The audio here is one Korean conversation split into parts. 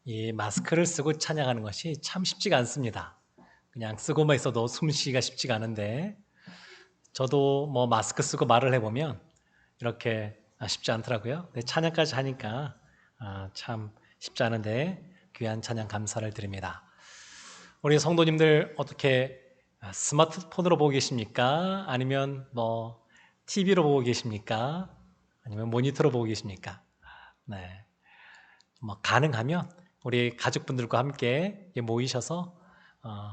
이 마스크를 쓰고 찬양하는 것이 참 쉽지가 않습니다. 그냥 쓰고만 있어도 숨쉬기가 쉽지가 않은데 저도 뭐 마스크 쓰고 말을 해보면 이렇게 쉽지 않더라고요. 근데 찬양까지 하니까 참 쉽지 않은데 귀한 찬양 감사를 드립니다. 우리 성도님들 어떻게 스마트폰으로 보고 계십니까? 아니면 뭐 TV로 보고 계십니까? 아니면 모니터로 보고 계십니까? 네. 뭐 가능하면 우리 가족분들과 함께 모이셔서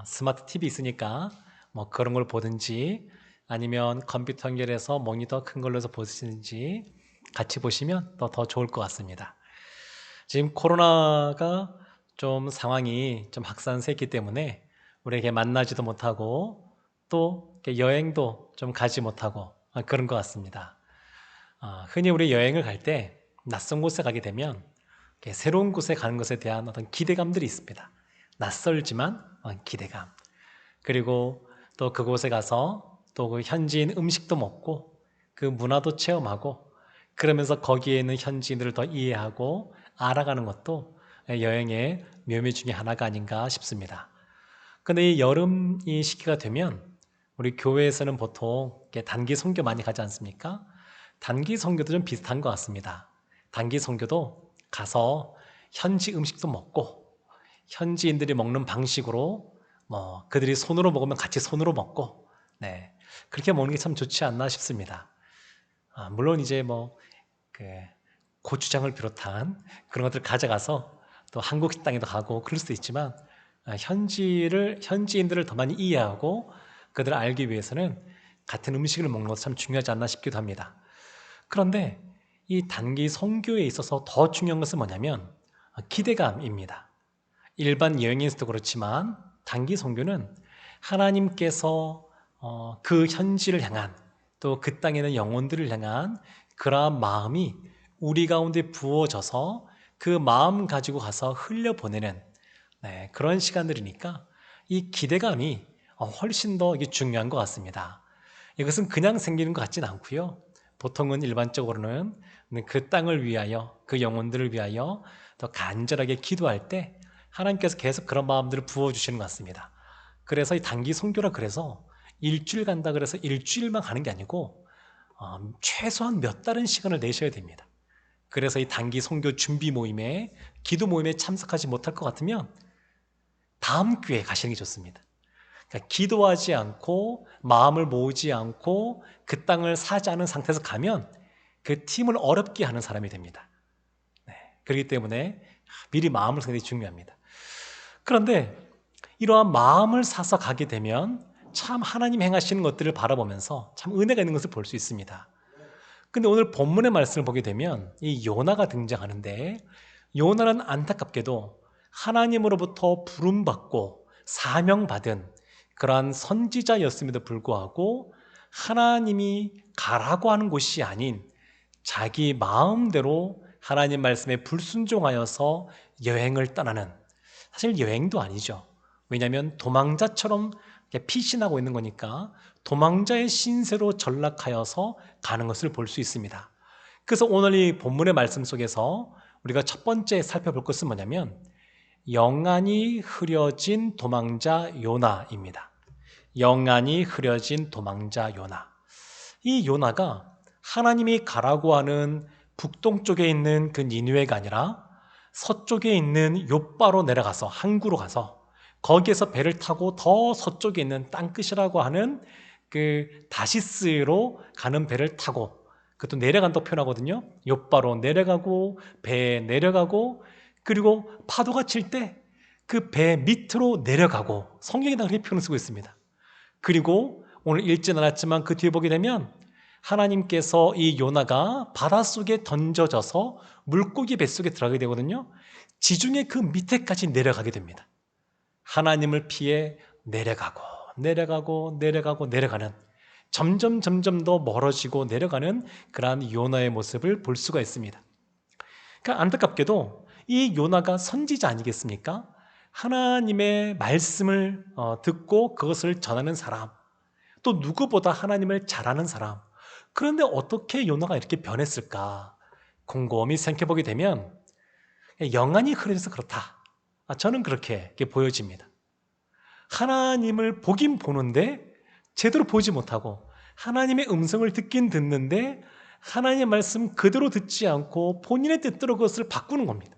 스마트 TV 있으니까 뭐 그런 걸 보든지 아니면 컴퓨터 연결해서 모니터 큰 걸로 해서 보시든지 같이 보시면 더 좋을 것 같습니다. 지금 코로나가 좀 상황이 좀 확산세기 때문에 우리에게 만나지도 못하고 또 여행도 좀 가지 못하고 그런 것 같습니다. 흔히 우리 여행을 갈 때 낯선 곳에 가게 되면 새로운 곳에 가는 것에 대한 어떤 기대감들이 있습니다. 낯설지만 기대감. 그리고 또 그곳에 가서 또 그 현지인 음식도 먹고 그 문화도 체험하고 그러면서 거기에 있는 현지인들을 더 이해하고 알아가는 것도 여행의 묘미 중에 하나가 아닌가 싶습니다. 근데 이 여름 이 시기가 되면 우리 교회에서는 보통 단기 선교 많이 가지 않습니까? 단기 선교도 좀 비슷한 것 같습니다. 단기 선교도 가서 현지 음식도 먹고 현지인들이 먹는 방식으로 뭐 그들이 손으로 먹으면 같이 손으로 먹고 네 그렇게 먹는 게 참 좋지 않나 싶습니다. 물론 이제 그 고추장을 비롯한 그런 것들 가져가서 또 한국 식당에도 가고 그럴 수도 있지만 현지인들을 더 많이 이해하고 그들을 알기 위해서는 같은 음식을 먹는 것도 참 중요하지 않나 싶기도 합니다. 그런데 이 단기 선교에 있어서 더 중요한 것은 뭐냐면 기대감입니다. 일반 여행에서도 그렇지만 단기 선교는 하나님께서 그 현지를 향한 또 그 땅에 있는 영혼들을 향한 그러한 마음이 우리 가운데 부어져서 그 마음 가지고 가서 흘려보내는 그런 시간들이니까 이 기대감이 훨씬 더 이게 중요한 것 같습니다. 이것은 그냥 생기는 것 같진 않고요. 보통은 일반적으로는 그 땅을 위하여 그 영혼들을 위하여 더 간절하게 기도할 때 하나님께서 계속 그런 마음들을 부어주시는 것 같습니다. 그래서 이 단기 선교라 그래서 일주일 간다 그래서 일주일만 가는 게 아니고 최소한 몇 달은 시간을 내셔야 됩니다. 그래서 이 단기 선교 준비 모임에 기도 모임에 참석하지 못할 것 같으면 다음 기회에 가시는 게 좋습니다. 그러니까 기도하지 않고 마음을 모으지 않고 그 땅을 사지 않은 상태에서 가면 그 팀을 어렵게 하는 사람이 됩니다. 그렇기 때문에 미리 마음을 상당히 중요합니다. 그런데 이러한 마음을 사서 가게 되면 참 하나님 행하시는 것들을 바라보면서 참 은혜가 있는 것을 볼 수 있습니다. 근데 오늘 본문의 말씀을 보게 되면 이 요나가 등장하는데 요나는 안타깝게도 하나님으로부터 부름받고 사명받은 그러한 선지자였음에도 불구하고 하나님이 가라고 하는 곳이 아닌 자기 마음대로 하나님 말씀에 불순종하여서 여행을 떠나는 사실 여행도 아니죠. 왜냐하면 도망자처럼 피신하고 있는 거니까 도망자의 신세로 전락하여서 가는 것을 볼 수 있습니다. 그래서 오늘 이 본문의 말씀 속에서 우리가 첫 번째 살펴볼 것은 뭐냐면 영안이 흐려진 도망자 요나입니다. 영안이 흐려진 도망자 요나. 이 요나가 하나님이 가라고 하는 북동쪽에 있는 그 니느웨가 아니라 서쪽에 있는 욥바로 내려가서 항구로 가서 거기에서 배를 타고 더 서쪽에 있는 땅끝이라고 하는 그 다시스로 가는 배를 타고 그것도 내려간다고 표현하거든요. 욥바로 내려가고 배에 내려가고 그리고 파도가 칠 때 그 배 밑으로 내려가고 성경에다 그렇게 표현을 쓰고 있습니다. 그리고 오늘 읽진 않았지만 그 뒤에 보게 되면 하나님께서 이 요나가 바닷속에 던져져서 물고기 뱃속에 들어가게 되거든요. 지중해 그 밑에까지 내려가게 됩니다. 하나님을 피해 내려가고 내려가고 내려가고 내려가는 점점 더 멀어지고 내려가는 그러한 요나의 모습을 볼 수가 있습니다. 그러니까 안타깝게도 이 요나가 선지자 아니겠습니까? 하나님의 말씀을 듣고 그것을 전하는 사람, 또 누구보다 하나님을 잘 아는 사람. 그런데 어떻게 요나가 이렇게 변했을까? 곰곰이 생각해보게 되면 영안이 흐려져서 그렇다. 저는 그렇게 보여집니다. 하나님을 보긴 보는데 제대로 보지 못하고 하나님의 음성을 듣긴 듣는데 하나님의 말씀 그대로 듣지 않고 본인의 뜻대로 그것을 바꾸는 겁니다.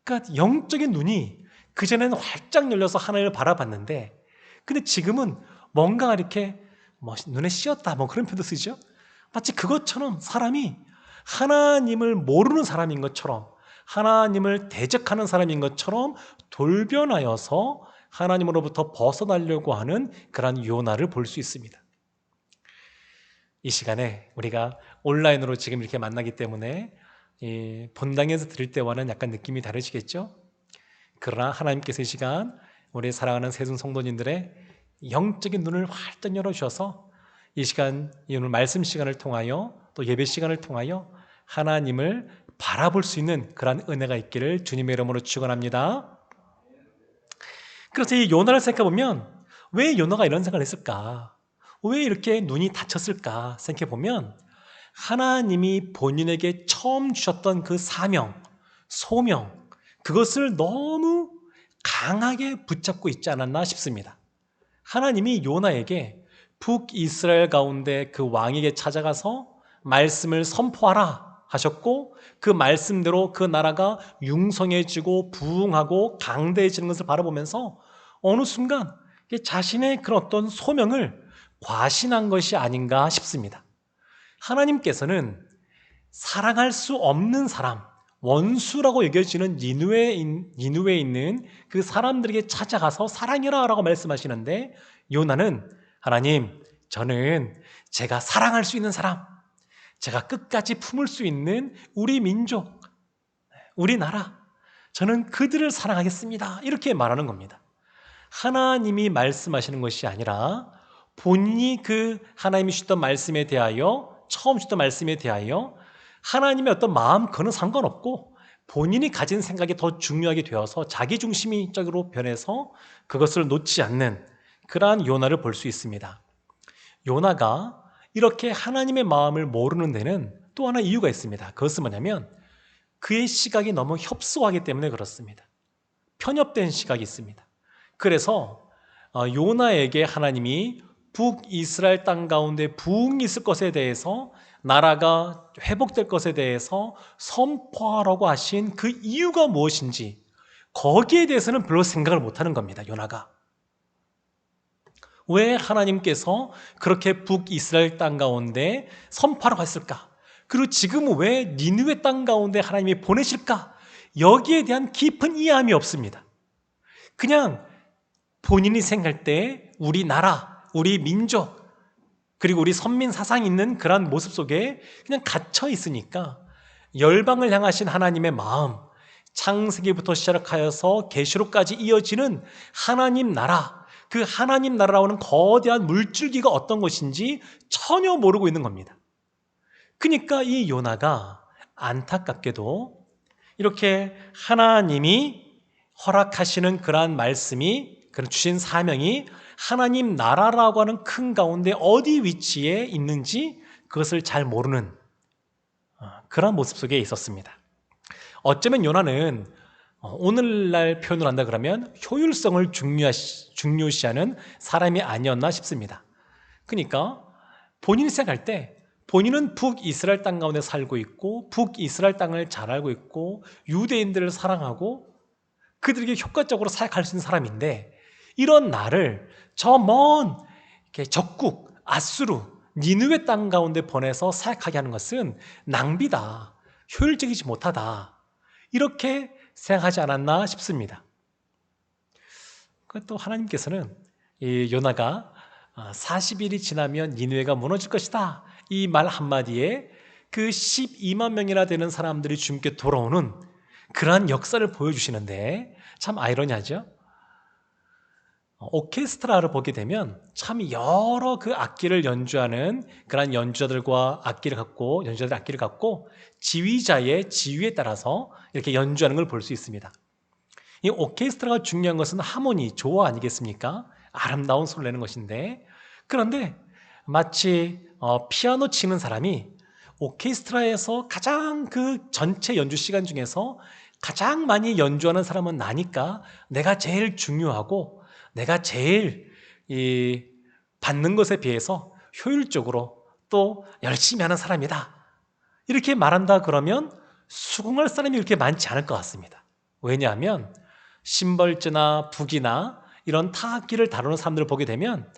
그러니까 영적인 눈이 그전에는 활짝 열려서 하나님을 바라봤는데 근데 지금은 뭔가 이렇게 눈에 씌었다 그런 표현도 쓰죠. 마치 그것처럼 사람이 하나님을 모르는 사람인 것처럼 하나님을 대적하는 사람인 것처럼 돌변하여서 하나님으로부터 벗어나려고 하는 그런 요나를 볼 수 있습니다. 이 시간에 우리가 온라인으로 지금 이렇게 만나기 때문에 본당에서 들을 때와는 약간 느낌이 다르시겠죠? 그러나 하나님께서 이 시간 우리 사랑하는 세순 성도님들의 영적인 눈을 활짝 열어주셔서 이 시간, 오늘 말씀 시간을 통하여 또 예배 시간을 통하여 하나님을 바라볼 수 있는 그런 은혜가 있기를 주님의 이름으로 축원합니다. 그래서 이 요나를 생각해보면 왜 요나가 이런 생각을 했을까? 왜 이렇게 눈이 닫혔을까 생각해보면 하나님이 본인에게 처음 주셨던 그 사명, 소명, 그것을 너무 강하게 붙잡고 있지 않았나 싶습니다. 하나님이 요나에게 북이스라엘 가운데 그 왕에게 찾아가서 말씀을 선포하라 하셨고 그 말씀대로 그 나라가 융성해지고 부흥하고 강대해지는 것을 바라보면서 어느 순간 자신의 그런 어떤 소명을 과신한 것이 아닌가 싶습니다. 하나님께서는 사랑할 수 없는 사람, 원수라고 여겨지는 니누에 있는 그 사람들에게 찾아가서 사랑해라 라고 말씀하시는데 요나는 하나님, 저는 제가 사랑할 수 있는 사람, 제가 끝까지 품을 수 있는 우리 민족, 우리 나라, 저는 그들을 사랑하겠습니다. 이렇게 말하는 겁니다. 하나님이 말씀하시는 것이 아니라 본인이 그 하나님이 주셨던 말씀에 대하여 처음 주셨던 말씀에 대하여 하나님의 어떤 마음 그는 상관없고 본인이 가진 생각이 더 중요하게 되어서 자기중심적으로 변해서 그것을 놓지 않는 그러한 요나를 볼 수 있습니다. 요나가 이렇게 하나님의 마음을 모르는 데는 또 하나 이유가 있습니다. 그것은 뭐냐면 그의 시각이 너무 협소하기 때문에 그렇습니다. 편협된 시각이 있습니다. 그래서 요나에게 하나님이 북이스라엘 땅 가운데 부흥이 있을 것에 대해서 나라가 회복될 것에 대해서 선포하라고 하신 그 이유가 무엇인지 거기에 대해서는 별로 생각을 못하는 겁니다. 요나가 왜 하나님께서 그렇게 북이스라엘 땅 가운데 선포하라고 했을까? 그리고 지금 왜 니느웨 땅 가운데 하나님이 보내실까? 여기에 대한 깊은 이해함이 없습니다. 그냥 본인이 생각할 때 우리 나라, 우리 민족, 그리고 우리 선민 사상이 있는 그러한 모습 속에 그냥 갇혀 있으니까 열방을 향하신 하나님의 마음, 창세기부터 시작하여서 계시록까지 이어지는 하나님 나라, 그 하나님 나라라는 거대한 물줄기가 어떤 것인지 전혀 모르고 있는 겁니다. 그러니까 이 요나가 안타깝게도 이렇게 하나님이 허락하시는 그러한 말씀이, 그런 주신 사명이 하나님 나라라고 하는 큰 가운데 어디 위치에 있는지 그것을 잘 모르는 그런 모습 속에 있었습니다. 어쩌면 요나는 오늘날 표현을 한다 그러면 효율성을 중요시하는 사람이 아니었나 싶습니다. 그러니까 본인이 생각할 때 본인은 북이스라엘 땅 가운데 살고 있고 북이스라엘 땅을 잘 알고 있고 유대인들을 사랑하고 그들에게 효과적으로 사역할 수 있는 사람인데 이런 나를 저 먼 적국 아수르 니느웨 땅 가운데 보내서 사역하게 하는 것은 낭비다, 효율적이지 못하다 이렇게 생각하지 않았나 싶습니다. 또 하나님께서는 이 요나가 40일이 지나면 니느웨가 무너질 것이다 이 말 한마디에 그 12만 명이나 되는 사람들이 주님께 돌아오는 그러한 역사를 보여주시는데 참 아이러니하죠. 오케스트라를 보게 되면 참 여러 그 악기를 연주하는 그런 연주자들과 연주자들 악기를 갖고 지휘자의 지휘에 따라서 이렇게 연주하는 걸 볼 수 있습니다. 이 오케스트라가 중요한 것은 하모니, 조화 아니겠습니까? 아름다운 소리를 내는 것인데 그런데 마치 피아노 치는 사람이 오케스트라에서 가장 그 전체 연주 시간 중에서 가장 많이 연주하는 사람은 나니까 내가 제일 중요하고 내가 제일 받는 것에 비해서 효율적으로 또 열심히 하는 사람이다. 이렇게 말한다 그러면 수긍할 사람이 그렇게 많지 않을 것 같습니다. 왜냐하면 심벌즈나 북이나 이런 타악기를 다루는 사람들을 보게 되면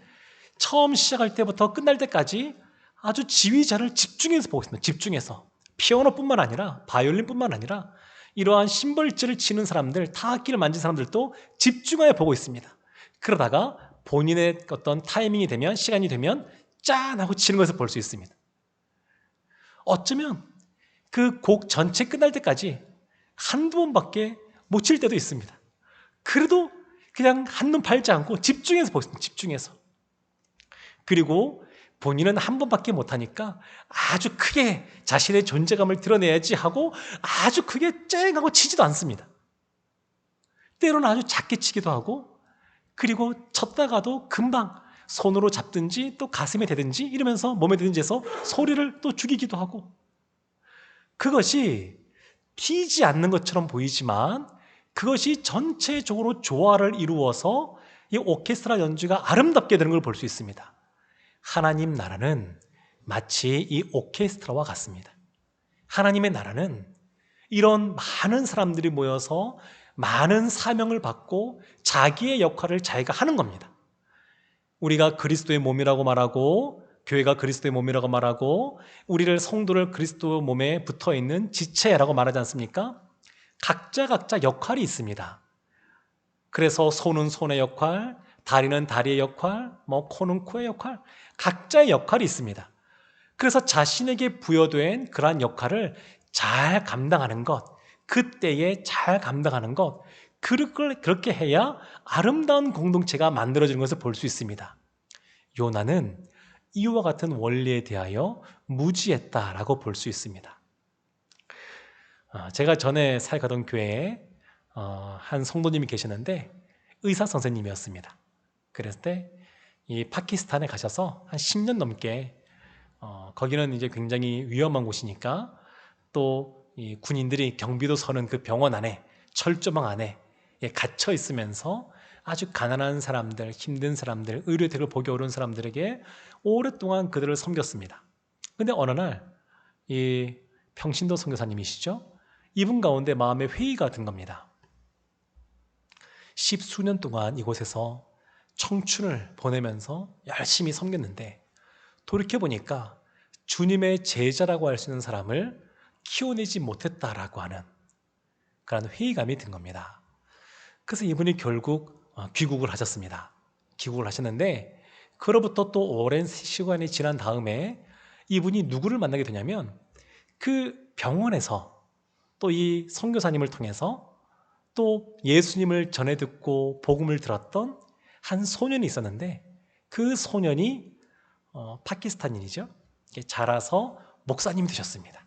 처음 시작할 때부터 끝날 때까지 아주 지휘자를 집중해서 보고 있습니다. 집중해서. 피아노뿐만 아니라 바이올린뿐만 아니라 이러한 심벌즈를 치는 사람들, 타악기를 만진 사람들도 집중하여 보고 있습니다. 그러다가 본인의 어떤 타이밍이 되면, 시간이 되면 짠 하고 치는 것을 볼 수 있습니다. 어쩌면 그 곡 전체 끝날 때까지 한두 번밖에 못 칠 때도 있습니다. 그래도 그냥 한눈 팔지 않고 집중해서 보고 있습니다. 집중해서. 그리고 본인은 한 번밖에 못하니까 아주 크게 자신의 존재감을 드러내야지 하고 아주 크게 쨍 하고 치지도 않습니다. 때로는 아주 작게 치기도 하고, 그리고 쳤다가도 금방 손으로 잡든지 또 가슴에 대든지 이러면서 몸에 대든지 해서 소리를 또 죽이기도 하고, 그것이 튀지 않는 것처럼 보이지만 그것이 전체적으로 조화를 이루어서 이 오케스트라 연주가 아름답게 되는 걸 볼 수 있습니다. 하나님 나라는 마치 이 오케스트라와 같습니다. 하나님의 나라는 이런 많은 사람들이 모여서 많은 사명을 받고 자기의 역할을 자기가 하는 겁니다. 우리가 그리스도의 몸이라고 말하고, 교회가 그리스도의 몸이라고 말하고, 우리를 성도를 그리스도 몸에 붙어있는 지체라고 말하지 않습니까? 각자 역할이 있습니다. 그래서 손은 손의 역할, 다리는 다리의 역할, 코는 코의 역할, 각자의 역할이 있습니다. 그래서 자신에게 부여된 그러한 역할을 잘 감당하는 것, 그때에 잘 감당하는 것, 그렇게 해야 아름다운 공동체가 만들어지는 것을 볼 수 있습니다. 요나는 이와 같은 원리에 대하여 무지했다라고 볼 수 있습니다. 제가 전에 살가던 교회에 한 성도님이 계시는데 의사 선생님이었습니다. 그랬을 때 이 파키스탄에 가셔서 한 10년 넘게 거기는 이제 굉장히 위험한 곳이니까 또 이 군인들이 경비도 서는 그 병원 안에, 철조망 안에 갇혀 있으면서 아주 가난한 사람들, 힘든 사람들, 의료대를 보기 어려운 사람들에게 오랫동안 그들을 섬겼습니다. 근데 어느 날 이 평신도 선교사님이시죠? 이분 가운데 마음에 회의가 든 겁니다. 10수년 동안 이곳에서 청춘을 보내면서 열심히 섬겼는데 돌이켜보니까 주님의 제자라고 할 수 있는 사람을 키워내지 못했다라고 하는 그런 회의감이 든 겁니다. 그래서 이분이 결국 귀국을 하셨습니다. 귀국을 하셨는데 그로부터 또 오랜 시간이 지난 다음에 이분이 누구를 만나게 되냐면 그 병원에서 또 이 선교사님을 통해서 또 예수님을 전해 듣고 복음을 들었던 한 소년이 있었는데 그 소년이 파키스탄인이죠. 자라서 목사님이 되셨습니다.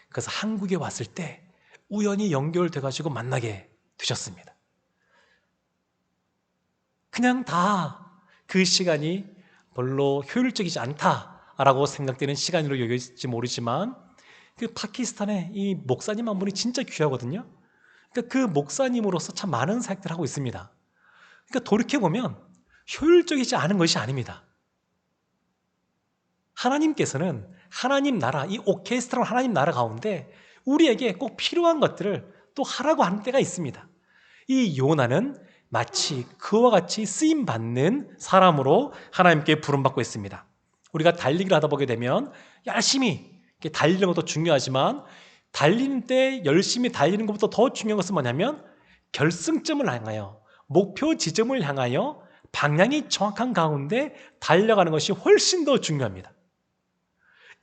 그래서 한국에 왔을 때 우연히 연결돼가지고 만나게 되셨습니다. 그냥 다 그 시간이 별로 효율적이지 않다라고 생각되는 시간으로 여겨질지 모르지만 그 파키스탄의 이 목사님 한 분이 진짜 귀하거든요. 그러니까 그 목사님으로서 참 많은 사역들을 하고 있습니다. 그러니까 돌이켜보면 효율적이지 않은 것이 아닙니다. 하나님께서는 하나님 나라, 이 오케스트라 하나님 나라 가운데 우리에게 꼭 필요한 것들을 또 하라고 하는 때가 있습니다. 이 요나는 마치 그와 같이 쓰임받는 사람으로 하나님께 부름받고 있습니다. 우리가 달리기를 하다 보게 되면 열심히 달리는 것도 중요하지만 달리는 때 열심히 달리는 것보다 더 중요한 것은 뭐냐면 결승점을 향하여, 목표 지점을 향하여 방향이 정확한 가운데 달려가는 것이 훨씬 더 중요합니다.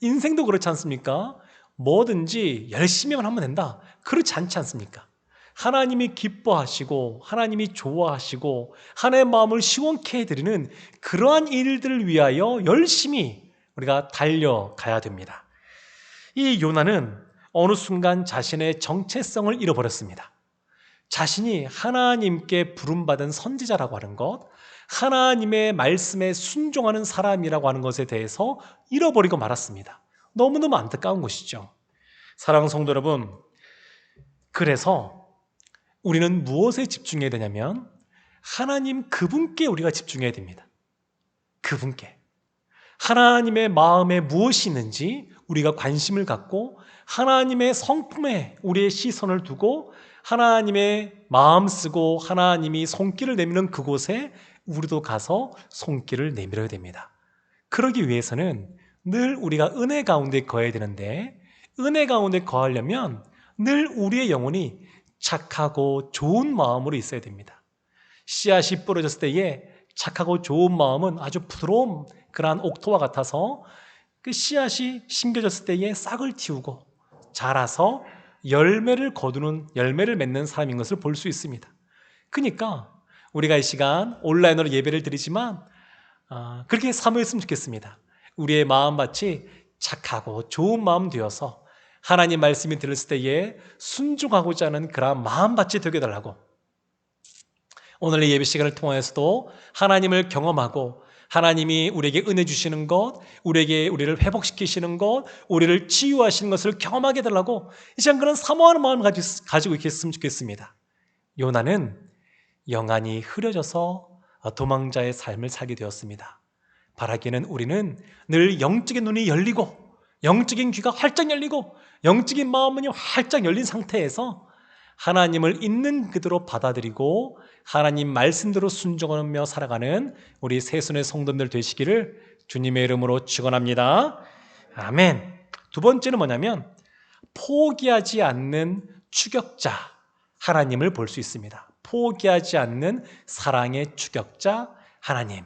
인생도 그렇지 않습니까? 뭐든지 열심히만 하면 된다. 그렇지 않지 않습니까? 하나님이 기뻐하시고 하나님이 좋아하시고 하나님의 마음을 시원케 해드리는 그러한 일들을 위하여 열심히 우리가 달려가야 됩니다. 이 요나는 어느 순간 자신의 정체성을 잃어버렸습니다. 자신이 하나님께 부름받은 선지자라고 하는 것, 하나님의 말씀에 순종하는 사람이라고 하는 것에 대해서 잃어버리고 말았습니다. 너무너무 안타까운 것이죠. 사랑하는 성도 여러분, 그래서 우리는 무엇에 집중해야 되냐면 하나님 그분께 우리가 집중해야 됩니다. 그분께. 하나님의 마음에 무엇이 있는지 우리가 관심을 갖고 하나님의 성품에 우리의 시선을 두고 하나님의 마음 쓰고 하나님이 손길을 내미는 그곳에 우리도 가서 손길을 내밀어야 됩니다. 그러기 위해서는 늘 우리가 은혜 가운데 거해야 되는데 은혜 가운데 거하려면 늘 우리의 영혼이 착하고 좋은 마음으로 있어야 됩니다. 씨앗이 뿌려졌을 때에 착하고 좋은 마음은 아주 부드러운 그러한 옥토와 같아서 그 씨앗이 심겨졌을 때에 싹을 틔우고 자라서 열매를 맺는 사람인 것을 볼 수 있습니다. 그러니까 우리가 이 시간 온라인으로 예배를 드리지만 그렇게 사모했으면 좋겠습니다. 우리의 마음밭이 착하고 좋은 마음 되어서 하나님 말씀이 들렸을 때에 순종하고자 하는 그러한 마음밭이 되게 해달라고, 오늘의 예배 시간을 통해서도 하나님을 경험하고 하나님이 우리에게 은혜 주시는 것, 우리를 회복시키시는 것, 우리를 치유하시는 것을 경험하게 해달라고 이 시간 그런 사모하는 마음을 가지고 있겠으면 좋겠습니다. 요나는 영안이 흐려져서 도망자의 삶을 살게 되었습니다. 바라기는 우리는 늘 영적인 눈이 열리고 영적인 귀가 활짝 열리고 영적인 마음문이 활짝 열린 상태에서 하나님을 있는 그대로 받아들이고 하나님 말씀대로 순종하며 살아가는 우리 새순의 성도들 되시기를 주님의 이름으로 축원합니다. 아멘. 두 번째는 뭐냐면 포기하지 않는 추격자 하나님을 볼 수 있습니다. 포기하지 않는 사랑의 추격자 하나님.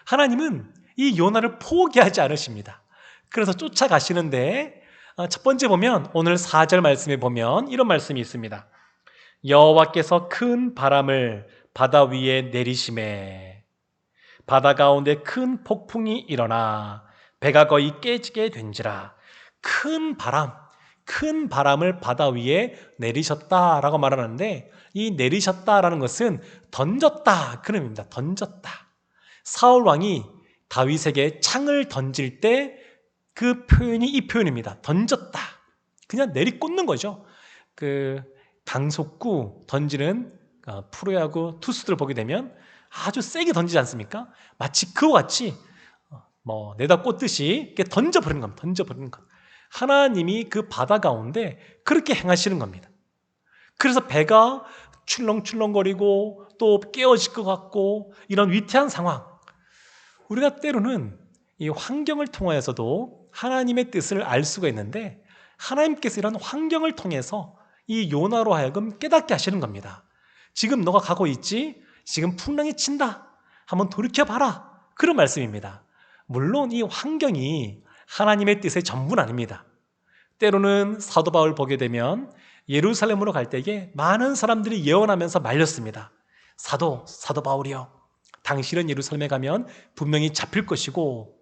하나님은 이 요나를 포기하지 않으십니다. 그래서 쫓아가시는데 첫 번째 보면 오늘 4절 말씀에 보면 이런 말씀이 있습니다. 여호와께서 큰 바람을 바다 위에 내리심에 바다 가운데 큰 폭풍이 일어나 배가 거의 깨지게 된지라. 큰 바람을 바다 위에 내리셨다라고 말하는데 이 내리셨다라는 것은 던졌다 그런 의미입니다. 던졌다. 사울 왕이 다윗에게 창을 던질 때 그 표현이 이 표현입니다. 던졌다. 그냥 내리꽂는 거죠. 그 강속구 던지는 프로야구 투수들 보게 되면 아주 세게 던지지 않습니까? 마치 그와 같이 내다 꽂듯이 이렇게 던져버리는 겁니다. 던져버리는 것. 하나님이 그 바다 가운데 그렇게 행하시는 겁니다. 그래서 배가 출렁출렁거리고 또 깨어질 것 같고 이런 위태한 상황. 우리가 때로는 이 환경을 통하여서도 하나님의 뜻을 알 수가 있는데 하나님께서 이런 환경을 통해서 이 요나로 하여금 깨닫게 하시는 겁니다. 지금 너가 가고 있지? 지금 풍랑이 친다. 한번 돌이켜봐라. 그런 말씀입니다. 물론 이 환경이 하나님의 뜻의 전부는 아닙니다. 때로는 사도 바울 보게 되면 예루살렘으로 갈 때에 많은 사람들이 예언하면서 말렸습니다. 사도 바울이요. 당신은 예루살렘에 가면 분명히 잡힐 것이고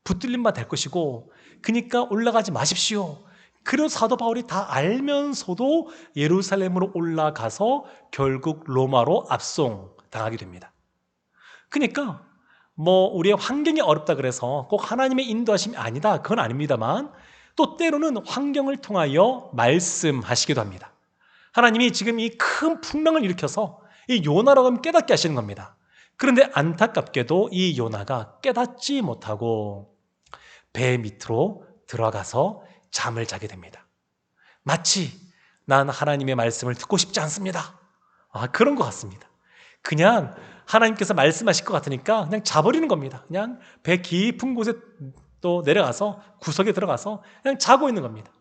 붙들림 바 될 것이고 그러니까 올라가지 마십시오. 그런 사도 바울이 다 알면서도 예루살렘으로 올라가서 결국 로마로 압송당하게 됩니다. 그러니까 우리의 환경이 어렵다 그래서 꼭 하나님의 인도하심이 아니다. 그건 아닙니다만 또 때로는 환경을 통하여 말씀하시기도 합니다. 하나님이 지금 이 큰 풍랑을 일으켜서 이 요나라고 하면 깨닫게 하시는 겁니다. 그런데 안타깝게도 이 요나가 깨닫지 못하고 배 밑으로 들어가서 잠을 자게 됩니다. 마치 난 하나님의 말씀을 듣고 싶지 않습니다. 그런 것 같습니다. 그냥 하나님께서 말씀하실 것 같으니까 그냥 자버리는 겁니다. 그냥 배 깊은 곳에 또 내려가서 구석에 들어가서 그냥 자고 있는 겁니다.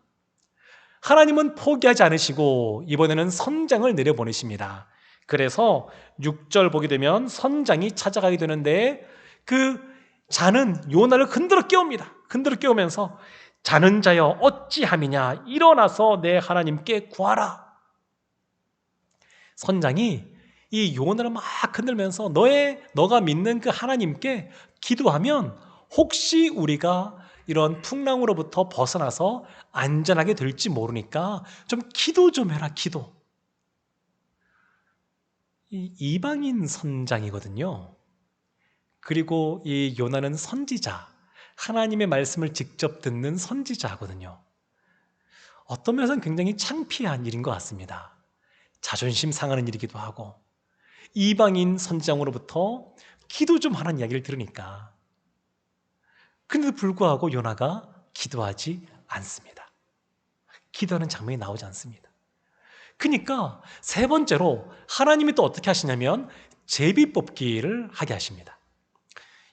하나님은 포기하지 않으시고 이번에는 선장을 내려보내십니다. 그래서 6절 보게 되면 선장이 찾아가게 되는데 그 자는 요나를 흔들어 깨웁니다. 흔들어 깨우면서 자는 자여 어찌함이냐 일어나서 내 하나님께 구하라. 선장이 이 요나를 막 흔들면서 너가 믿는 그 하나님께 기도하면 혹시 우리가 이런 풍랑으로부터 벗어나서 안전하게 될지 모르니까 좀 기도 좀 해라. 기도. 이방인 선장이거든요. 그리고 이 요나는 선지자, 하나님의 말씀을 직접 듣는 선지자거든요. 어떤 면에서는 굉장히 창피한 일인 것 같습니다. 자존심 상하는 일이기도 하고 이방인 선지자로부터 기도 좀 하는 이야기를 들으니까 그런데도 불구하고 요나가 기도하지 않습니다. 기도하는 장면이 나오지 않습니다. 그러니까 세 번째로 하나님이 또 어떻게 하시냐면 제비뽑기를 하게 하십니다.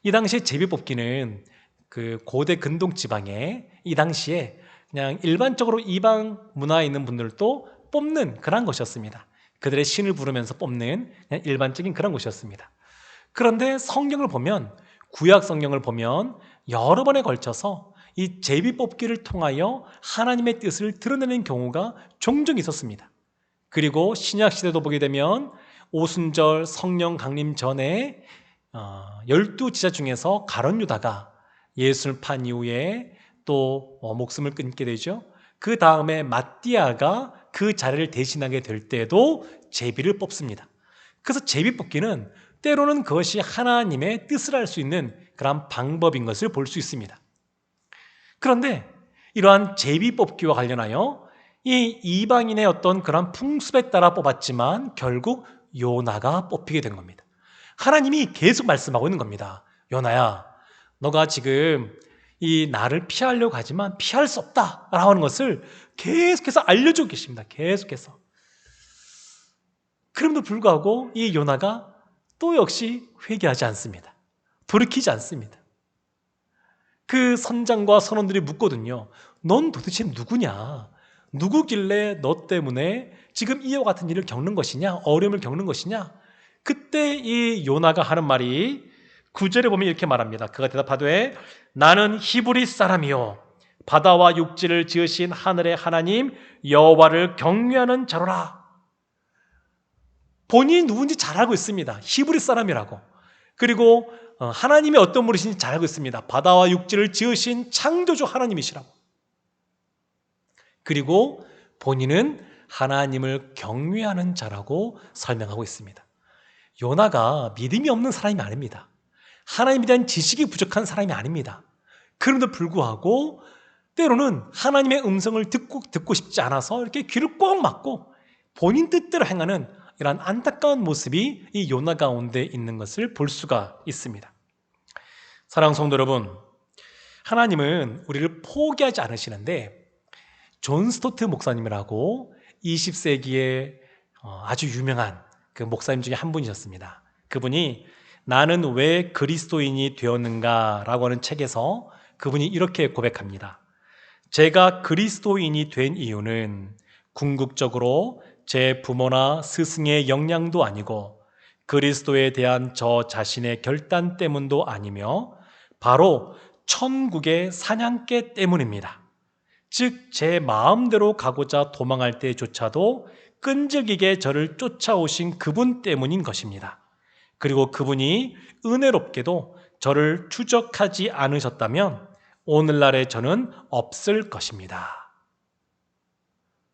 이 당시에 제비뽑기는 그 고대 근동 지방에 이 당시에 그냥 일반적으로 이방 문화에 있는 분들도 뽑는 그런 것이었습니다. 그들의 신을 부르면서 뽑는 그냥 일반적인 그런 것이었습니다. 그런데 성경을 보면 구약 성경을 보면 여러 번에 걸쳐서 이 제비뽑기를 통하여 하나님의 뜻을 드러내는 경우가 종종 있었습니다. 그리고 신약 시대도 보게 되면 오순절 성령 강림 전에 12 지자 중에서 가룟 유다가 예수를 판 이후에 또 목숨을 끊게 되죠. 그 다음에 마띠아가 그 자리를 대신하게 될 때도 제비를 뽑습니다. 그래서 제비 뽑기는 때로는 그것이 하나님의 뜻을 알 수 있는 그런 방법인 것을 볼 수 있습니다. 그런데 이러한 제비 뽑기와 관련하여 이 이방인의 어떤 그런 풍습에 따라 뽑았지만 결국 요나가 뽑히게 된 겁니다. 하나님이 계속 말씀하고 있는 겁니다. 요나야, 너가 지금 이 나를 피하려고 하지만 피할 수 없다라고 하는 것을 계속해서 알려주고 계십니다. 계속해서. 그럼에도 불구하고 이 요나가 또 역시 회개하지 않습니다. 돌이키지 않습니다. 그 선장과 선원들이 묻거든요. 넌 도대체 누구냐? 누구길래 너 때문에 지금 이와 같은 일을 겪는 것이냐? 어려움을 겪는 것이냐? 그때 이 요나가 하는 말이 9절에 보면 이렇게 말합니다. 그가 대답하되 나는 히브리 사람이요 바다와 육지를 지으신 하늘의 하나님 여호와를 경외하는 자로라. 본인이 누군지 잘 알고 있습니다. 히브리 사람이라고. 그리고 하나님이 어떤 분이신지 잘 알고 있습니다. 바다와 육지를 지으신 창조주 하나님이시라고. 그리고 본인은 하나님을 경외하는 자라고 설명하고 있습니다. 요나가 믿음이 없는 사람이 아닙니다. 하나님에 대한 지식이 부족한 사람이 아닙니다. 그럼에도 불구하고 때로는 하나님의 음성을 듣고 싶지 않아서 이렇게 귀를 꼭 막고 본인 뜻대로 행하는 이런 안타까운 모습이 이 요나 가운데 있는 것을 볼 수가 있습니다. 사랑하는 성도 여러분, 하나님은 우리를 포기하지 않으시는데 존 스토트 목사님이라고 20세기에 아주 유명한 그 목사님 중에 한 분이셨습니다. 그분이 나는 왜 그리스도인이 되었는가 라고 하는 책에서 그분이 이렇게 고백합니다. 제가 그리스도인이 된 이유는 궁극적으로 제 부모나 스승의 역량도 아니고 그리스도에 대한 저 자신의 결단 때문도 아니며 바로 천국의 사냥개 때문입니다. 즉 제 마음대로 가고자 도망할 때조차도 끈질기게 저를 쫓아오신 그분 때문인 것입니다. 그리고 그분이 은혜롭게도 저를 추적하지 않으셨다면 오늘날의 저는 없을 것입니다.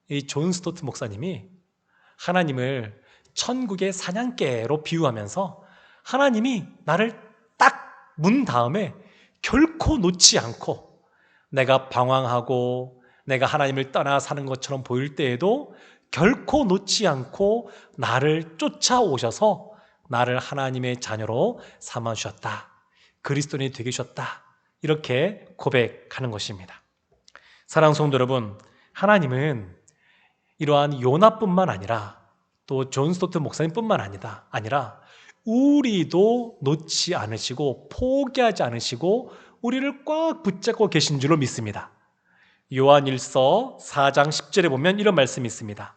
이 존 스토트 목사님이 하나님을 천국의 사냥개로 비유하면서 하나님이 나를 딱 문 다음에 결코 놓지 않고 내가 방황하고 내가 하나님을 떠나 사는 것처럼 보일 때에도 결코 놓지 않고 나를 쫓아오셔서 나를 하나님의 자녀로 삼아주셨다. 그리스도인이 되게 하셨다. 이렇게 고백하는 것입니다. 사랑하는 성도 여러분, 하나님은 이러한 요나뿐만 아니라 또 존 스토트 목사님뿐만 아니라 우리도 놓지 않으시고 포기하지 않으시고 우리를 꽉 붙잡고 계신 줄로 믿습니다. 요한일서 4장 10절에 보면 이런 말씀이 있습니다.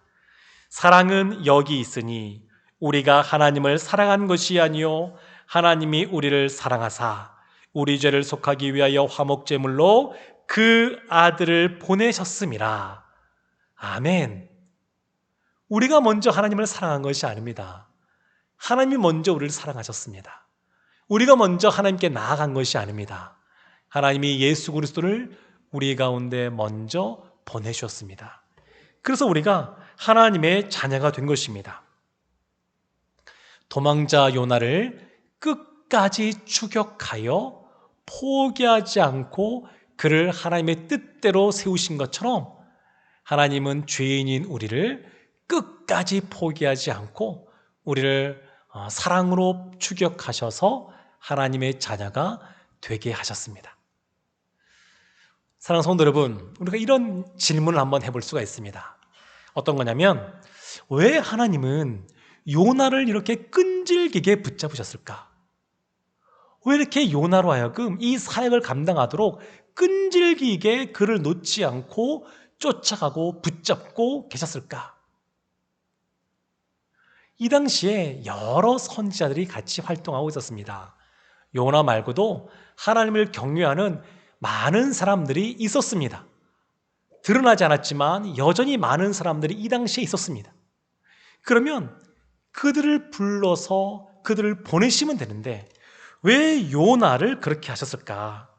사랑은 여기 있으니 우리가 하나님을 사랑한 것이 아니요 하나님이 우리를 사랑하사 우리 죄를 속하기 위하여 화목제물로 그 아들을 보내셨음이라. 아멘. 우리가 먼저 하나님을 사랑한 것이 아닙니다. 하나님이 먼저 우리를 사랑하셨습니다. 우리가 먼저 하나님께 나아간 것이 아닙니다. 하나님이 예수 그리스도를 우리 가운데 먼저 보내주셨습니다. 그래서 우리가 하나님의 자녀가 된 것입니다. 도망자 요나를 끝까지 추격하여 포기하지 않고 그를 하나님의 뜻대로 세우신 것처럼 하나님은 죄인인 우리를 끝까지 포기하지 않고 우리를 사랑으로 추격하셔서 하나님의 자녀가 되게 하셨습니다. 사랑하는 성도 여러분, 우리가 이런 질문을 한번 해볼 수가 있습니다. 어떤 거냐면, 왜 하나님은 요나를 이렇게 끈질기게 붙잡으셨을까? 왜 이렇게 요나로 하여금 이 사역을 감당하도록 끈질기게 그를 놓지 않고 쫓아가고 붙잡고 계셨을까? 이 당시에 여러 선지자들이 같이 활동하고 있었습니다. 요나 말고도 하나님을 경외하는 많은 사람들이 있었습니다. 드러나지 않았지만 여전히 많은 사람들이 이 당시에 있었습니다. 그러면 그들을 불러서 그들을 보내시면 되는데 왜 요나를 그렇게 하셨을까?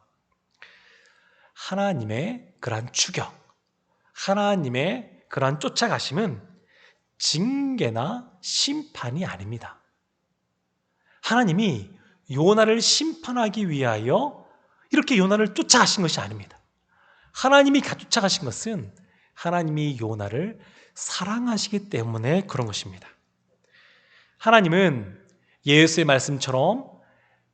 하나님의 그러한 추격, 하나님의 그러한 쫓아가심은 징계나 심판이 아닙니다. 하나님이 요나를 심판하기 위하여 이렇게 요나를 쫓아가신 것이 아닙니다. 하나님이 쫓아가신 것은 하나님이 요나를 사랑하시기 때문에 그런 것입니다. 하나님은 예수의 말씀처럼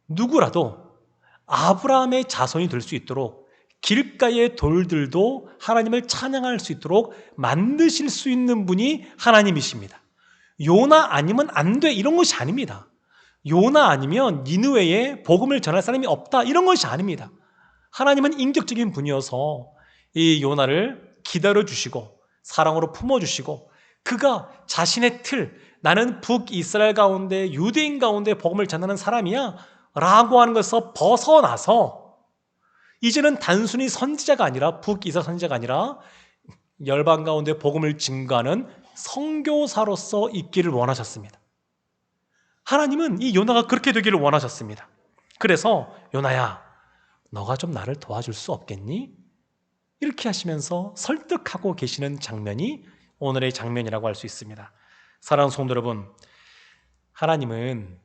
누구라도 아브라함의 자손이 될 수 있도록 길가의 돌들도 하나님을 찬양할 수 있도록 만드실 수 있는 분이 하나님이십니다. 요나 아니면 안 돼 이런 것이 아닙니다. 요나 아니면 니느웨에 복음을 전할 사람이 없다 이런 것이 아닙니다. 하나님은 인격적인 분이어서 이 요나를 기다려주시고 사랑으로 품어주시고 그가 자신의 틀, 나는 북이스라엘 가운데 유대인 가운데 복음을 전하는 사람이야 라고 하는 것에서 벗어나서 이제는 단순히 선지자가 아니라 북이스라엘 선지자가 아니라 열방 가운데 복음을 증거하는 선교사로서 있기를 원하셨습니다. 하나님은 이 요나가 그렇게 되기를 원하셨습니다. 그래서 요나야, 너가 좀 나를 도와줄 수 없겠니? 이렇게 하시면서 설득하고 계시는 장면이 오늘의 장면이라고 할 수 있습니다. 사랑하는 성도 여러분, 하나님은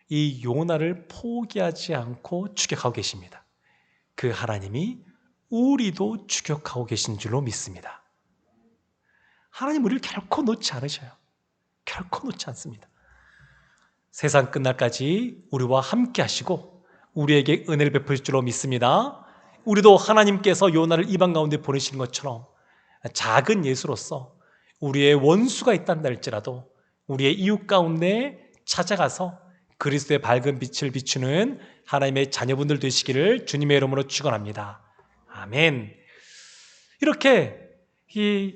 이 요나를 포기하지 않고 추격하고 계십니다. 그 하나님이 우리도 추격하고 계신 줄로 믿습니다. 하나님 우리를 결코 놓지 않으셔요. 결코 놓지 않습니다. 세상 끝날까지 우리와 함께 하시고 우리에게 은혜를 베푸실 줄로 믿습니다. 우리도 하나님께서 요나를 이방 가운데 보내시는 것처럼 작은 예수로서 우리의 원수가 있단다 할지라도 우리의 이웃 가운데 찾아가서 그리스도의 밝은 빛을 비추는 하나님의 자녀분들 되시기를 주님의 이름으로 축원합니다. 아멘. 이렇게 이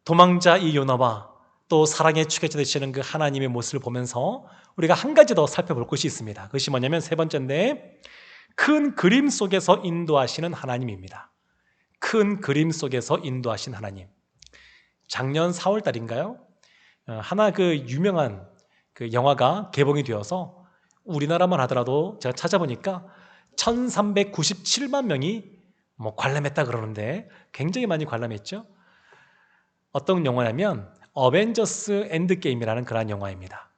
도망자 이 요나와 또 사랑의 추격자 되시는 그 하나님의 모습을 보면서 우리가 한 가지 더 살펴볼 것이 있습니다. 그것이 뭐냐면 세 번째인데 큰 그림 속에서 인도하시는 하나님입니다. 큰 그림 속에서 인도하신 하나님. 작년 4월 달인가요? 하나 그 유명한 그 영화가 개봉이 되어서 우리나라만 하더라도 제가 찾아보니까 1397만 명이 관람했다 그러는데 굉장히 많이 관람했죠. 어떤 영화냐면 어벤져스 엔드게임이라는 그런 영화입니다.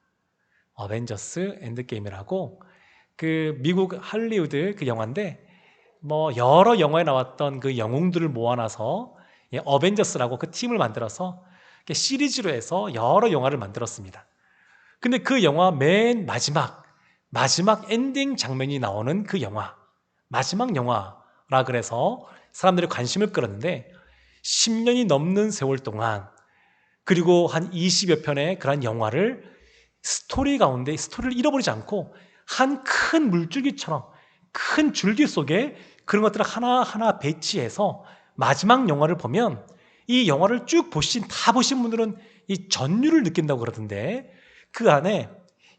어벤져스 엔드게임이라고 그 미국 할리우드 그 영화인데 여러 영화에 나왔던 그 영웅들을 모아놔서 어벤져스라고 그 팀을 만들어서 시리즈로 해서 여러 영화를 만들었습니다. 근데 그 영화 맨 마지막 엔딩 장면이 나오는 그 영화, 마지막 영화라 그래서 사람들이 관심을 끌었는데 10년이 넘는 세월 동안 그리고 한 20여 편의 그런 영화를 스토리 가운데 스토리를 잃어버리지 않고 한 큰 물줄기처럼 큰 줄기 속에 그런 것들을 하나하나 배치해서 마지막 영화를 보면 이 영화를 쭉 다 보신 분들은 이 전율을 느낀다고 그러던데 그 안에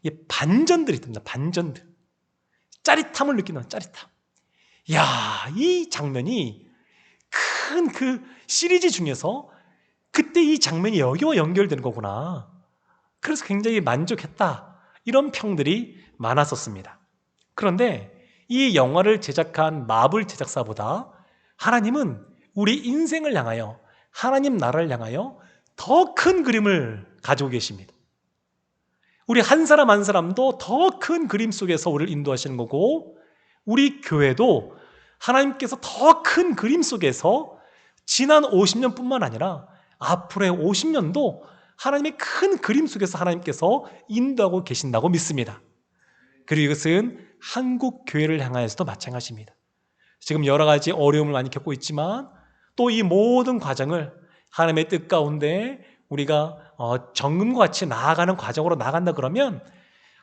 이 반전들이 있답니다. 반전들. 짜릿함을 느끼는 짜릿함. 이야, 이 장면이 큰 그 시리즈 중에서 그때 이 장면이 여기와 연결되는 거구나. 그래서 굉장히 만족했다. 이런 평들이 많았었습니다. 그런데 이 영화를 제작한 마블 제작사보다 하나님은 우리 인생을 향하여 하나님 나라를 향하여 더 큰 그림을 가지고 계십니다. 우리 한 사람 한 사람도 더 큰 그림 속에서 우리를 인도하시는 거고 우리 교회도 하나님께서 더 큰 그림 속에서 지난 50년뿐만 아니라 앞으로의 50년도 하나님의 큰 그림 속에서 하나님께서 인도하고 계신다고 믿습니다. 그리고 이것은 한국 교회를 향하여서도 마찬가지입니다. 지금 여러 가지 어려움을 많이 겪고 있지만 또 이 모든 과정을 하나님의 뜻 가운데 우리가 정금과 같이 나아가는 과정으로 나간다 그러면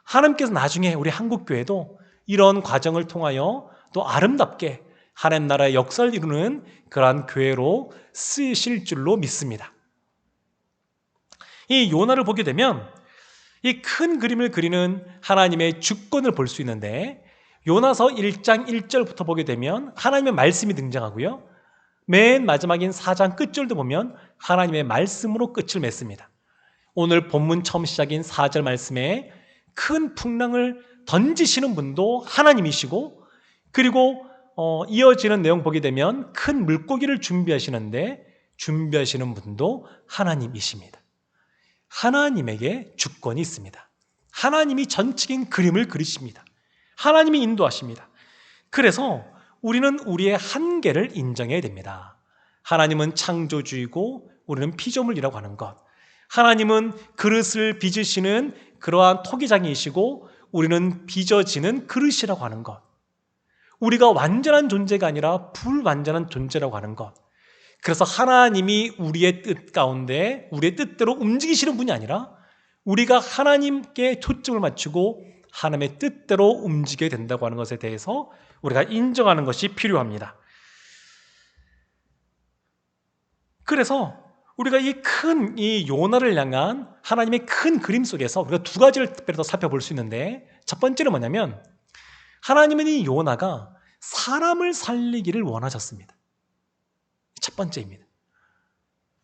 하나님께서 나중에 우리 한국교회도 이런 과정을 통하여 또 아름답게 하나님 나라의 역사를 이루는 그러한 교회로 쓰이실 줄로 믿습니다. 이 요나를 보게 되면 이 큰 그림을 그리는 하나님의 주권을 볼 수 있는데, 요나서 1장 1절부터 보게 되면 하나님의 말씀이 등장하고요, 맨 마지막인 4장 끝절도 보면 하나님의 말씀으로 끝을 맺습니다. 오늘 본문 처음 시작인 4절 말씀에 큰 풍랑을 던지시는 분도 하나님이시고, 그리고 이어지는 내용 보게 되면 큰 물고기를 준비하시는데 준비하시는 분도 하나님이십니다. 하나님에게 주권이 있습니다. 하나님이 전적인 그림을 그리십니다. 하나님이 인도하십니다. 그래서 우리는 우리의 한계를 인정해야 됩니다. 하나님은 창조주이고 우리는 피조물이라고 하는 것, 하나님은 그릇을 빚으시는 그러한 토기장이시고 우리는 빚어지는 그릇이라고 하는 것, 우리가 완전한 존재가 아니라 불완전한 존재라고 하는 것, 그래서 하나님이 우리의 뜻 가운데 우리의 뜻대로 움직이시는 분이 아니라 우리가 하나님께 초점을 맞추고 하나님의 뜻대로 움직여야 된다고 하는 것에 대해서 우리가 인정하는 것이 필요합니다. 그래서 우리가 이 요나를 향한 하나님의 큰 그림 속에서 우리가 두 가지를 특별히 더 살펴볼 수 있는데, 첫 번째는 뭐냐면 하나님은 이 요나가 사람을 살리기를 원하셨습니다. 첫 번째입니다.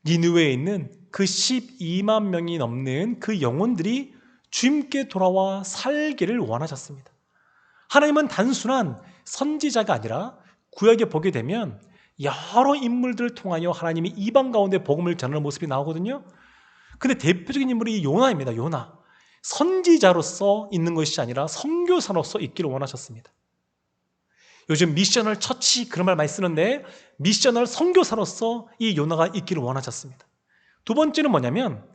니느웨에 있는 그 12만 명이 넘는 그 영혼들이 주님께 돌아와 살기를 원하셨습니다. 하나님은 단순한 선지자가 아니라 구약에 보게 되면 여러 인물들을 통하여 하나님이 이방 가운데 복음을 전하는 모습이 나오거든요. 근데 대표적인 인물이 요나입니다. 요나. 선지자로서 있는 것이 아니라 선교사로서 있기를 원하셨습니다. 요즘 미셔널 처치 그런 말 많이 쓰는데 미셔널 선교사로서 이 요나가 있기를 원하셨습니다. 두 번째는 뭐냐면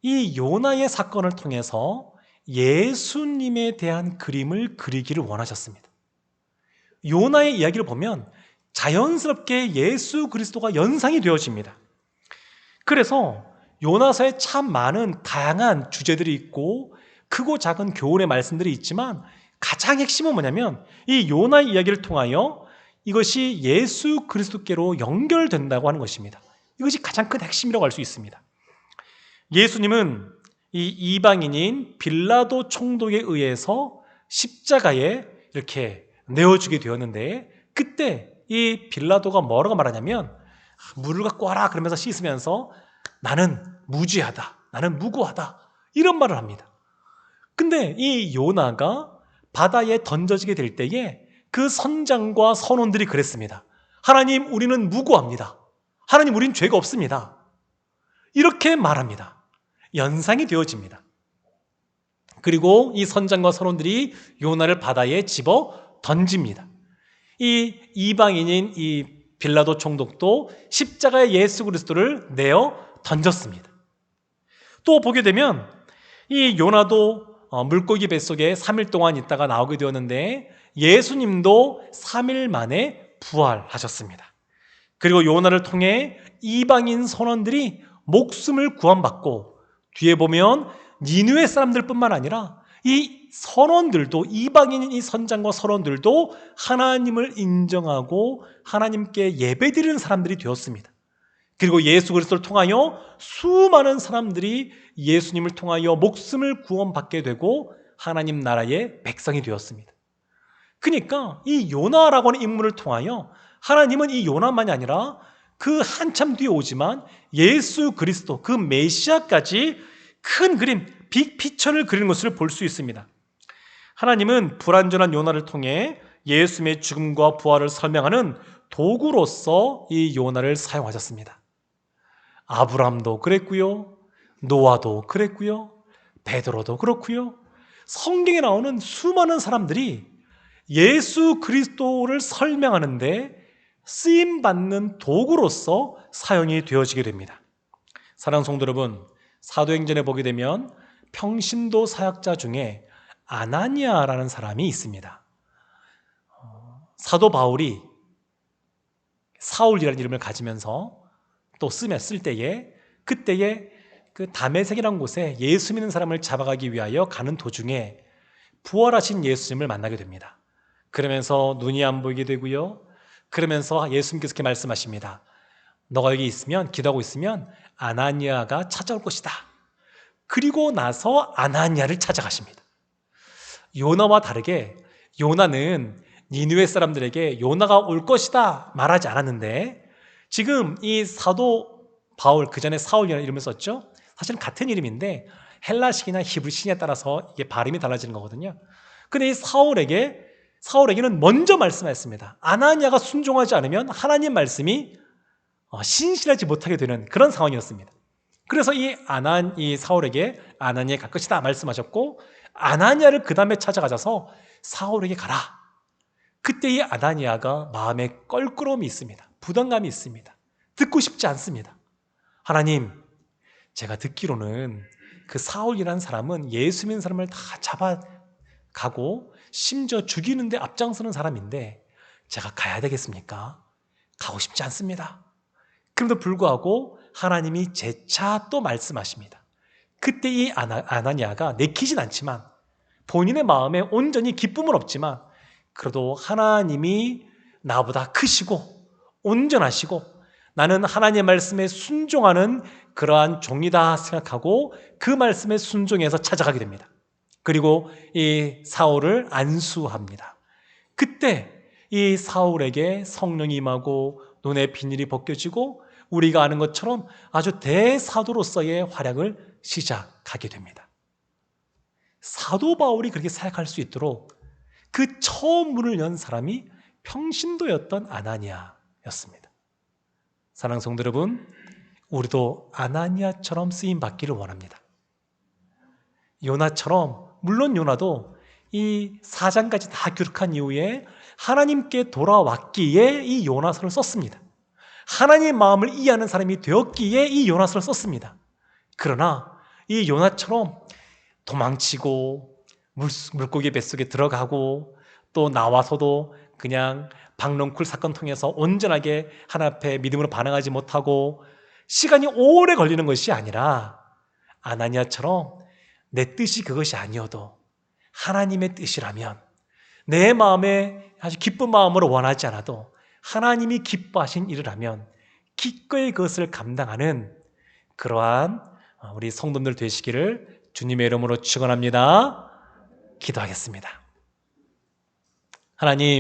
이 요나의 사건을 통해서 예수님에 대한 그림을 그리기를 원하셨습니다. 요나의 이야기를 보면 자연스럽게 예수 그리스도가 연상이 되어집니다. 그래서 요나서에 참 많은 다양한 주제들이 있고 크고 작은 교훈의 말씀들이 있지만 가장 핵심은 뭐냐면 이 요나의 이야기를 통하여 이것이 예수 그리스도께로 연결된다고 하는 것입니다. 이것이 가장 큰 핵심이라고 할 수 있습니다. 예수님은 이 이방인인 빌라도 총독에 의해서 십자가에 이렇게 내어주게 되었는데, 그때 이 빌라도가 뭐라고 말하냐면 물을 갖고 와라 그러면서 씻으면서 나는 무죄하다, 나는 무고하다, 이런 말을 합니다. 근데 이 요나가 바다에 던져지게 될 때에 그 선장과 선원들이 그랬습니다. 하나님, 우리는 무고합니다. 하나님, 우린 죄가 없습니다. 이렇게 말합니다. 연상이 되어집니다. 그리고 이 선장과 선원들이 요나를 바다에 집어 던집니다. 이 이방인인 이 빌라도 총독도 십자가에 예수 그리스도를 내어 던졌습니다. 또 보게 되면 이 요나도 물고기 뱃속에 3일 동안 있다가 나오게 되었는데 예수님도 3일 만에 부활하셨습니다. 그리고 요나를 통해 이방인 선원들이 목숨을 구원받고, 뒤에 보면 니느웨 사람들뿐만 아니라 이 선원들도, 이방인인 이 선장과 선원들도 하나님을 인정하고 하나님께 예배드리는 사람들이 되었습니다. 그리고 예수 그리스도를 통하여 수많은 사람들이 예수님을 통하여 목숨을 구원받게 되고 하나님 나라의 백성이 되었습니다. 그러니까 이 요나라고 하는 인물을 통하여 하나님은 이 요나만이 아니라 그 한참 뒤에 오지만 예수 그리스도, 그 메시아까지 큰 그림, 빅피처를 그리는 것을 볼 수 있습니다. 하나님은 불완전한 요나를 통해 예수님의 죽음과 부활을 설명하는 도구로서 이 요나를 사용하셨습니다. 아브라함도 그랬고요, 노아도 그랬고요, 베드로도 그렇고요. 성경에 나오는 수많은 사람들이 예수 그리스도를 설명하는데 쓰임받는 도구로서 사용이 되어지게 됩니다. 사랑하는 성도 여러분, 사도행전에 보게 되면 평신도 사역자 중에 아나니아라는 사람이 있습니다. 사도 바울이 사울이라는 이름을 가지면서 또 쓸 때에 그때에 그 다메섹이라는 곳에 예수 믿는 사람을 잡아가기 위하여 가는 도중에 부활하신 예수님을 만나게 됩니다. 그러면서 눈이 안 보이게 되고요. 그러면서 예수님께서 이렇게 말씀하십니다. 너가 여기 있으면, 기도하고 있으면 아나니아가 찾아올 것이다. 그리고 나서 아나니아를 찾아가십니다. 요나와 다르게 요나는 니느웨 사람들에게 요나가 올 것이다 말하지 않았는데, 지금 이 사도 바울, 그 전에 사울이라는 이름을 썼죠. 사실은 같은 이름인데 헬라식이나 히브리식에 따라서 이게 발음이 달라지는 거거든요. 근데 이 사울에게는 먼저 말씀하셨습니다. 아나니아가 순종하지 않으면 하나님 말씀이 신실하지 못하게 되는 그런 상황이었습니다. 그래서 이 사울에게 아나니아에 갈 것이다 말씀하셨고, 아나니아를 그 다음에 찾아가셔서 사울에게 가라. 그때 이 아나니아가 마음에 껄끄러움이 있습니다. 부담감이 있습니다. 듣고 싶지 않습니다. 하나님, 제가 듣기로는 그 사울이라는 사람은 예수 믿는 사람을 다 잡아가고 심지어 죽이는데 앞장서는 사람인데 제가 가야 되겠습니까? 가고 싶지 않습니다. 그럼에도 불구하고 하나님이 재차 또 말씀하십니다. 그때 이 아나니아가 내키진 않지만, 본인의 마음에 온전히 기쁨은 없지만, 그래도 하나님이 나보다 크시고 온전하시고 나는 하나님의 말씀에 순종하는 그러한 종이다 생각하고 그 말씀에 순종해서 찾아가게 됩니다. 그리고 이 사울을 안수합니다. 그때 이 사울에게 성령이 임하고 눈의 비늘이 벗겨지고 우리가 아는 것처럼 아주 대사도로서의 활약을 시작하게 됩니다. 사도 바울이 그렇게 사역할 수 있도록 그 처음 문을 연 사람이 평신도였던 아나니아였습니다. 사랑하는 성도 여러분, 우리도 아나니아처럼 쓰임 받기를 원합니다. 요나처럼, 물론 요나도 이 4장까지 다 기록한 이후에 하나님께 돌아왔기에 이 요나서를 썼습니다. 하나님의 마음을 이해하는 사람이 되었기에 이 요나서를 썼습니다. 그러나 이 요나처럼 도망치고 물고기 뱃속에 들어가고 또 나와서도 그냥 박넝쿨 사건 통해서 온전하게 하나님 앞에 믿음으로 반응하지 못하고 시간이 오래 걸리는 것이 아니라, 아나니아처럼 내 뜻이 그것이 아니어도 하나님의 뜻이라면, 내 마음에 아주 기쁜 마음으로 원하지 않아도 하나님이 기뻐하신 일을 하면 기꺼이 그것을 감당하는 그러한 우리 성도들 되시기를 주님의 이름으로 축원합니다. 기도하겠습니다. 하나님,